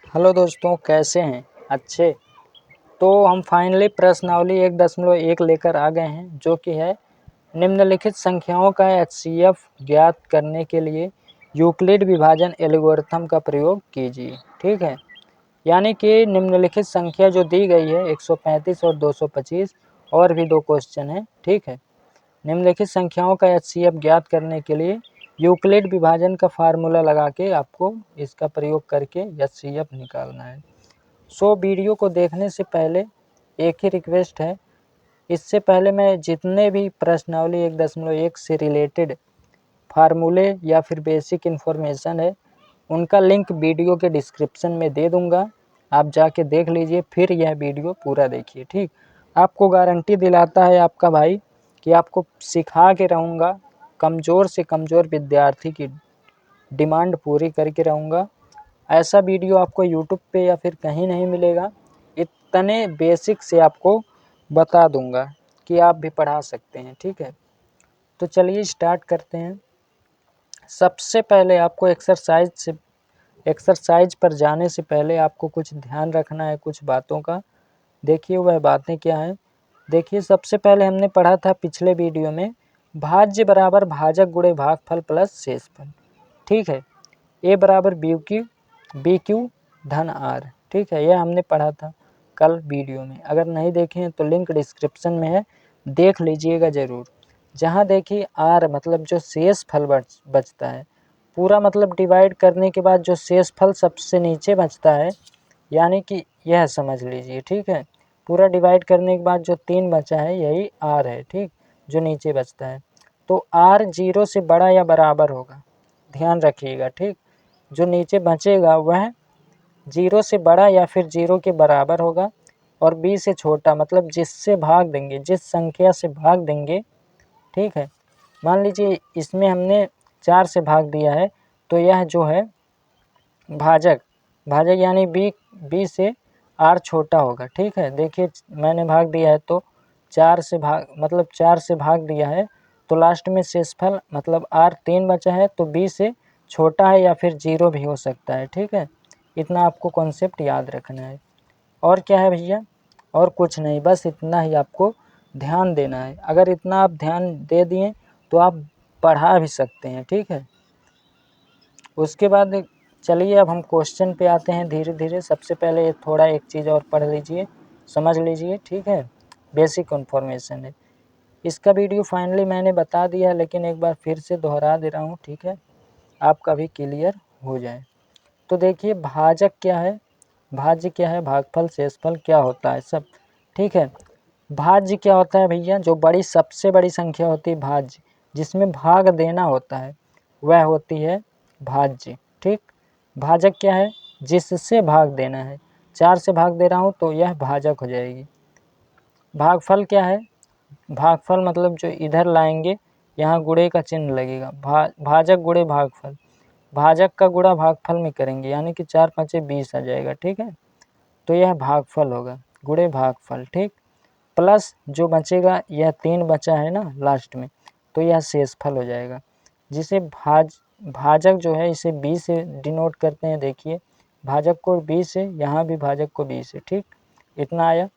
Hello दोस्तों, कैसे हैं? अच्छे। तो हम फाइनली प्रश्नावली 1.1 लेकर आ गए हैं, जो कि है निम्नलिखित संख्याओं का एचसीएफ ज्ञात करने के लिए यूक्लिड विभाजन एल्गोरिथम का प्रयोग कीजिए। ठीक है, यानी कि निम्नलिखित संख्या जो दी गई है 135 और 225 और भी दो क्वेश्चन है। ठीक है, निम्नलिखित संख्याओं का एचसीएफ ज्ञात करने के लिए यूक्लिड विभाजन का फार्मूला लगा के आपको इसका प्रयोग करके एचसीएफ निकालना है। वीडियो को देखने से पहले एक ही रिक्वेस्ट है, इससे पहले मैं जितने भी प्रश्नावली 1.1 से रिलेटेड फार्मूले या फिर बेसिक इन्फॉर्मेशन है, उनका लिंक वीडियो के डिस्क्रिप्शन में दे दूंगा। आप जाके देख लीजिए, फिर यह वीडियो पूरा देखिए। ठीक, आपको गारंटी दिलाता है आपका भाई कि आपको सिखा के रहूँगा, कमज़ोर से कमज़ोर विद्यार्थी की डिमांड पूरी करके रहूँगा। ऐसा वीडियो आपको यूट्यूब पे या फिर कहीं नहीं मिलेगा। इतने बेसिक से आपको बता दूंगा कि आप भी पढ़ा सकते हैं। ठीक है, तो चलिए स्टार्ट करते हैं। सबसे पहले आपको एक्सरसाइज पर जाने से पहले आपको कुछ ध्यान रखना है कुछ बातों का। देखिए वह बातें क्या हैं। देखिए, सबसे पहले हमने पढ़ा था पिछले वीडियो में भाज्य बराबर भाजक गुणे भागफल प्लस शेषफल। ठीक है, ए बराबर बी क्यू धन आर। ठीक है, यह हमने पढ़ा था कल वीडियो में। अगर नहीं देखे हैं तो लिंक डिस्क्रिप्शन में है, देख लीजिएगा ज़रूर। जहाँ देखिए आर मतलब जो शेष फल बचता है, पूरा मतलब डिवाइड करने के बाद जो शेष फल सबसे नीचे बचता है, यानी कि यह समझ लीजिए। ठीक है, पूरा डिवाइड करने के बाद जो 3 बचा है यही आर है। ठीक, जो नीचे बचता है, तो आर 0 से बड़ा या बराबर होगा, ध्यान रखिएगा। ठीक, जो नीचे बचेगा वह 0 से बड़ा या फिर 0 के बराबर होगा, और b से छोटा मतलब जिससे भाग देंगे, जिस संख्या से भाग देंगे। ठीक है, मान लीजिए इसमें हमने 4 से भाग दिया है, तो यह जो है भाजक यानी b से r छोटा होगा। ठीक है, देखिए मैंने भाग दिया है तो 4 से भाग दिया है, तो लास्ट में शेषफल मतलब r 3 बचा है, तो b से छोटा है या फिर 0 भी हो सकता है। ठीक है, इतना आपको कॉन्सेप्ट याद रखना है। और क्या है भैया? और कुछ नहीं, बस इतना ही आपको ध्यान देना है। अगर इतना आप ध्यान दे दिए तो आप पढ़ा भी सकते हैं। ठीक है, उसके बाद चलिए अब हम क्वेश्चन पे आते हैं धीरे धीरे। सबसे पहले थोड़ा एक चीज़ और पढ़ लीजिए, समझ लीजिए। ठीक है, बेसिक इन्फॉर्मेशन है। इसका वीडियो फाइनली मैंने बता दिया, लेकिन एक बार फिर से दोहरा दे रहा हूँ। ठीक है, आपका भी क्लियर हो जाए। तो देखिए भाजक क्या है, भाज्य क्या है, भागफल शेषफल क्या होता है सब। ठीक है, भाज्य क्या होता है भैया? जो बड़ी सबसे बड़ी संख्या होती है भाज्य, जिसमें भाग देना होता है, वह होती है भाज्य। ठीक, भाजक क्या है? जिससे भाग देना है। 4 से भाग दे रहा हूँ तो यह भाजक हो जाएगी। भागफल क्या है? भागफल मतलब जो इधर लाएंगे, यहाँ गुणे का चिन्ह लगेगा, भाजक गुणे भागफल। भाजक का गुणा भागफल में करेंगे, यानी कि 4 5 20 आ जाएगा। ठीक है, तो यह भागफल होगा, गुणे भागफल। ठीक, प्लस जो बचेगा, यह 3 बचा है ना लास्ट में, तो यह शेषफल हो जाएगा, जिसे भाजक जो है इसे b से डिनोट करते हैं। देखिए भाजक को b से, यहाँ भी भाजक को b से। ठीक, इतना आया।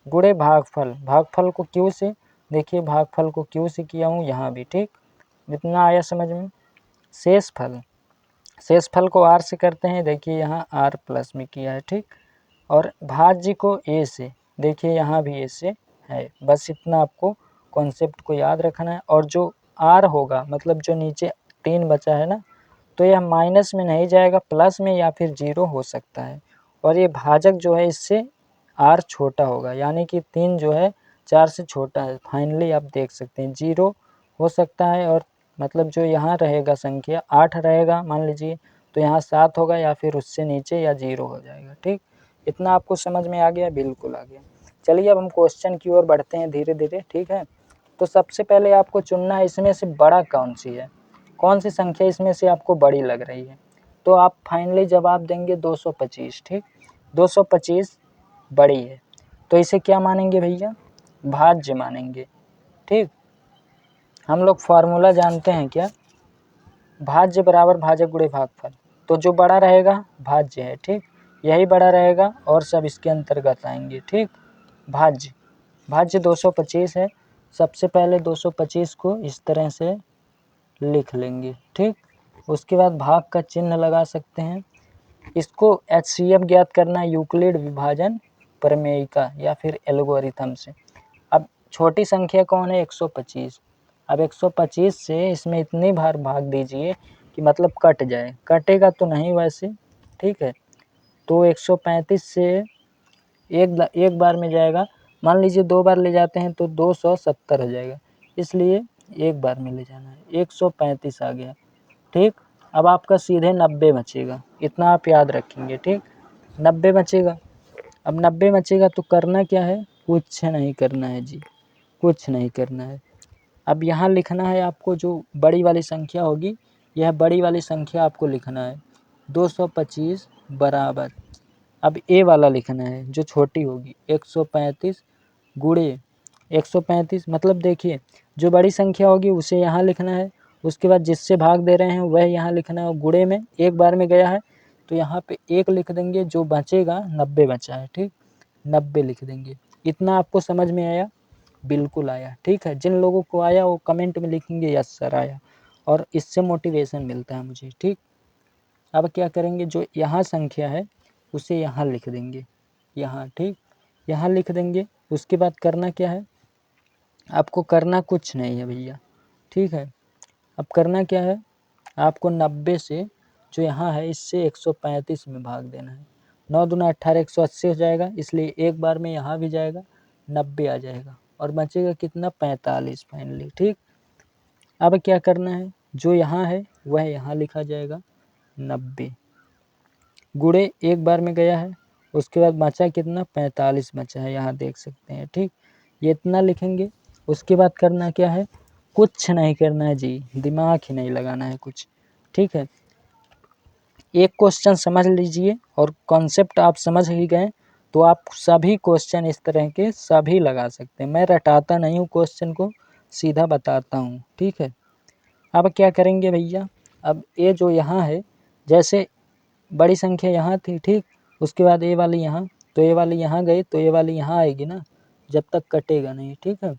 गुणे भागफल, भागफल को q से, देखिए भागफल को q से किया हूँ यहाँ भी। ठीक, इतना आया समझ में। शेषफल को r से करते हैं, देखिए यहाँ r प्लस में किया है। ठीक, और भाज्य को a से, देखिए यहाँ भी a से है। बस इतना आपको कॉन्सेप्ट को याद रखना है। और जो r होगा मतलब जो नीचे 3 बचा है ना, तो यह माइनस में नहीं जाएगा, प्लस में या फिर 0 हो सकता है। और ये भाजक जो है इससे r छोटा होगा, यानी कि 3 जो है 4 से छोटा है। फाइनली आप देख सकते हैं 0 हो सकता है, और मतलब जो यहाँ रहेगा संख्या 8 रहेगा मान लीजिए, तो यहाँ 7 होगा, या फिर उससे नीचे या 0 हो जाएगा। ठीक, इतना आपको समझ में आ गया? बिल्कुल आ गया। चलिए अब हम क्वेश्चन की ओर बढ़ते हैं धीरे धीरे। ठीक है, तो सबसे पहले आपको चुनना है इसमें से बड़ा कौन सी है, कौन सी संख्या इसमें से आपको बड़ी लग रही है। तो आप फाइनली जवाब देंगे 225। ठीक, 225 बड़ी है, तो इसे क्या मानेंगे भैया? भाज्य मानेंगे। ठीक, हम लोग फार्मूला जानते हैं क्या? भाज्य बराबर भाजक गुणे भागफल, तो जो बड़ा रहेगा भाज्य है। ठीक, यही बड़ा रहेगा और सब इसके अंतर्गत आएंगे। ठीक, भाज्य 225 है। सबसे पहले 225 को इस तरह से लिख लेंगे। ठीक, उसके बाद भाग का चिन्ह लगा सकते हैं। इसको HCF ज्ञात करना है, यूक्लिड विभाजन प्रमेय का या फिर एल्गोरिथम से। अब छोटी संख्या कौन है? 125। अब 125 से इसमें इतनी बार भाग दीजिए कि मतलब कट जाए। कटेगा तो नहीं वैसे, ठीक है। तो 135 से एक बार में जाएगा। मान लीजिए 2 बार ले जाते हैं तो 270 हो जाएगा, इसलिए एक बार में ले जाना है। 135 आ गया। ठीक, अब आपका सीधे 90 बचेगा, इतना आप याद रखेंगे। ठीक, 90 बचेगा। अब 90 बचेगा तो करना क्या है? कुछ नहीं करना है जी, कुछ नहीं करना है। अब यहाँ लिखना है आपको, जो बड़ी वाली संख्या होगी, यह बड़ी वाली संख्या आपको लिखना है 225 बराबर। अब ए वाला लिखना है जो छोटी होगी 135 गुणे 135, मतलब देखिए जो बड़ी संख्या होगी उसे यहाँ लिखना है, उसके बाद जिससे भाग दे रहे हैं वह यहाँ लिखना है। गुणे में एक बार में गया है तो यहाँ पे 1 लिख देंगे, जो बचेगा 90 बचा है। ठीक, 90 लिख देंगे। इतना आपको समझ में आया? बिल्कुल आया। ठीक है, जिन लोगों को आया वो कमेंट में लिखेंगे यस सर आया, और इससे मोटिवेशन मिलता है मुझे। ठीक, अब क्या करेंगे, जो यहाँ संख्या है उसे यहाँ लिख देंगे, यहाँ। ठीक, यहाँ लिख देंगे। उसके बाद करना क्या है? आपको करना कुछ नहीं है भैया। ठीक है, अब करना क्या है? आपको 90 से जो यहाँ है इससे 135 में भाग देना है। 9 दूना 18, 180 हो जाएगा, इसलिए एक बार में यहाँ भी जाएगा, 90 आ जाएगा और बचेगा कितना? 45 फाइनली। ठीक, अब क्या करना है? जो यहाँ है वह यहाँ लिखा जाएगा 90 गुणे एक बार में गया है, उसके बाद बचा कितना? 45 बचा है, यहाँ देख सकते हैं। ठीक, ये इतना लिखेंगे। उसके बाद करना क्या है? कुछ नहीं करना है जी, दिमाग ही नहीं लगाना है कुछ। ठीक है, एक क्वेश्चन समझ लीजिए और कॉन्सेप्ट आप समझ ही गए तो आप सभी क्वेश्चन इस तरह के सभी लगा सकते हैं। मैं रटाता नहीं हूँ क्वेश्चन को, सीधा बताता हूँ। ठीक है, अब क्या करेंगे भैया? अब ये जो यहाँ है, जैसे बड़ी संख्या यहाँ थी, ठीक, उसके बाद ए वाली यहाँ, तो ए वाली यहाँ गई तो ए वाली यहाँ आएगी ना, जब तक कटेगा नहीं। ठीक है,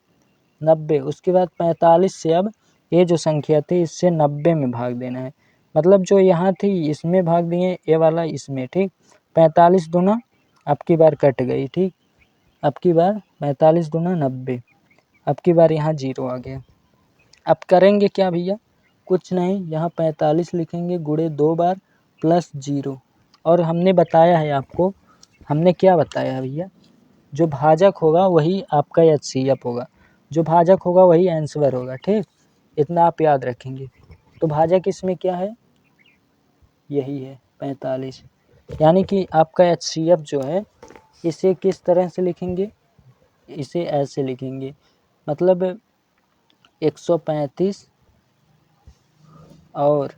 90। उसके बाद 45 से अब ये जो संख्या थी इससे 90 में भाग देना है, मतलब जो यहाँ थी इसमें भाग दिए, ए वाला इसमें। ठीक, 45 दूना अब की बार कट गई। ठीक, अब की बार 45 दूना 90, अब की बार यहाँ 0 आ गया। अब करेंगे क्या भैया? कुछ नहीं, यहाँ 45 लिखेंगे गुणे 2 बार प्लस 0। और हमने बताया है आपको, हमने क्या बताया है भैया? जो भाजक होगा वही आपका HCF होगा, जो भाजक होगा वही आंसर होगा। ठीक, इतना आप याद रखेंगे। तो भाजक इसमें क्या है? यही है 45, यानी कि आपका HCF जो है इसे किस तरह से लिखेंगे? इसे ऐसे लिखेंगे, मतलब 135 और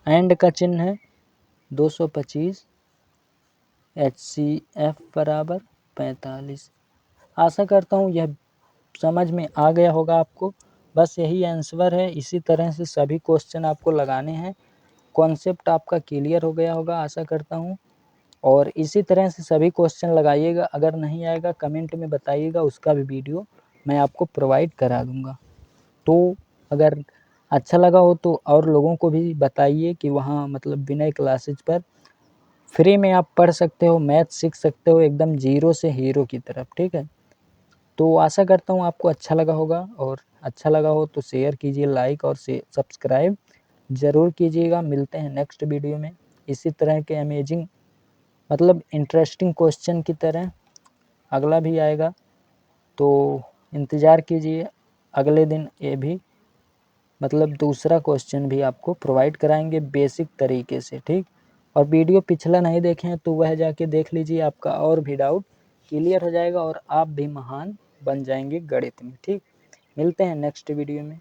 एंड का चिन्ह है 225 HCF बराबर 45। आशा करता हूँ यह समझ में आ गया होगा आपको। बस यही आंसर है, इसी तरह से सभी क्वेश्चन आपको लगाने हैं। कॉन्सेप्ट आपका क्लियर हो गया होगा आशा करता हूँ, और इसी तरह से सभी क्वेश्चन लगाइएगा। अगर नहीं आएगा कमेंट में बताइएगा, उसका भी वीडियो मैं आपको प्रोवाइड करा दूँगा। तो अगर अच्छा लगा हो तो और लोगों को भी बताइए कि वहाँ मतलब विनय क्लासेज पर फ्री में आप पढ़ सकते हो, मैथ सीख सकते हो एकदम जीरो से हीरो की तरफ। ठीक है, तो आशा करता हूँ आपको अच्छा लगा होगा, और अच्छा लगा हो तो शेयर कीजिए, लाइक और सब्सक्राइब ज़रूर कीजिएगा। मिलते हैं नेक्स्ट वीडियो में इसी तरह के अमेजिंग मतलब इंटरेस्टिंग क्वेश्चन की तरह। अगला भी आएगा तो इंतज़ार कीजिए, अगले दिन ये भी मतलब दूसरा क्वेश्चन भी आपको प्रोवाइड कराएंगे बेसिक तरीके से। ठीक, और वीडियो पिछला नहीं देखे हैं तो वह जाके देख लीजिए, आपका और भी डाउट क्लियर हो जाएगा और आप भी महान बन जाएंगे गणित में। ठीक, मिलते हैं नेक्स्ट वीडियो में।